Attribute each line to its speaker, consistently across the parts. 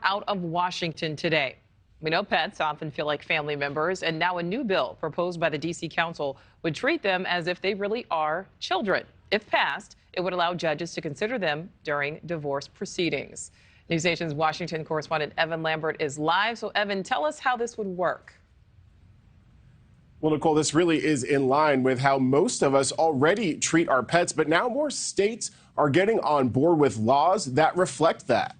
Speaker 1: out of Washington today. We know pets often feel like family members, and now a new bill proposed by the D.C. Council would treat them as if they really are children. If passed, it would allow judges to consider them during divorce proceedings. NewsNation's Washington correspondent Evan Lambert is live. So, Evan, tell us how this would work.
Speaker 2: Well, Nichole, this really is in line with how most of us already treat our pets, but now more states are getting on board with laws that reflect that.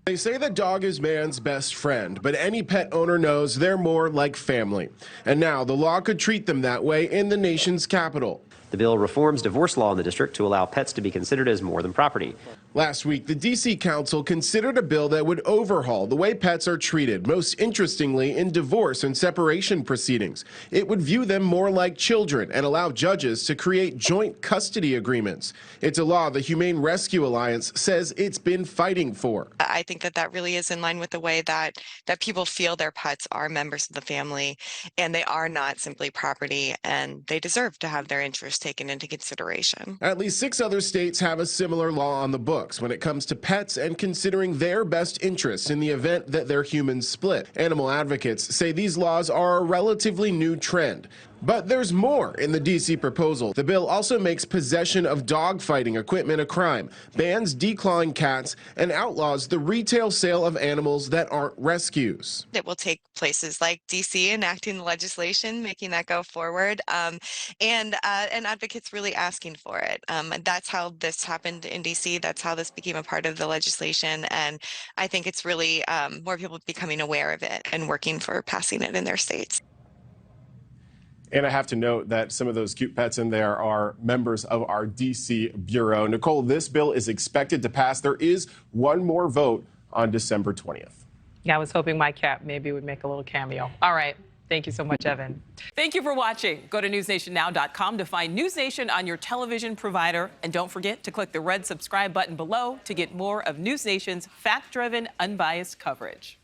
Speaker 2: They say the dog is man's best friend, but any pet owner knows they're more like family. And now the law could treat them that way in the nation's capital.
Speaker 3: The bill reforms divorce law in the district to allow pets to be considered as more than property.
Speaker 2: Last week, the D.C. Council considered a bill that would overhaul the way pets are treated, most interestingly in divorce and separation proceedings. It would view them more like children and allow judges to create joint custody agreements. It's a law the Humane Rescue Alliance says it's been fighting for.
Speaker 4: I think that really is in line with the way that people feel their pets are members of the family and they are not simply property, and they deserve to have their interests taken into consideration.
Speaker 2: At least 6 other states have a similar law on the books when it comes to pets and considering their best interests in the event that their humans split. Animal advocates say these laws are a relatively new trend. But there's more in the D.C. proposal. The bill also makes possession of dog fighting equipment a crime, bans declawing cats, and outlaws the retail sale of animals that aren't rescues.
Speaker 4: It will take places like D.C. enacting the legislation, making that go forward, and advocates really asking for it. That's how this happened in D.C. That's how this became a part of the legislation, and I think it's really more people becoming aware of it and working for passing it in their states.
Speaker 2: And I have to note that some of those cute pets in there are members of our D.C. Bureau. Nichole, this bill is expected to pass. There is one more vote on December 20th.
Speaker 1: Yeah, I was hoping my cat maybe would make a little cameo. All right. Thank you so much, Evan. Thank you for watching. Go to newsnationnow.com to find NewsNation on your television provider. And don't forget to click the red subscribe button below to get more of NewsNation's fact-driven, unbiased coverage.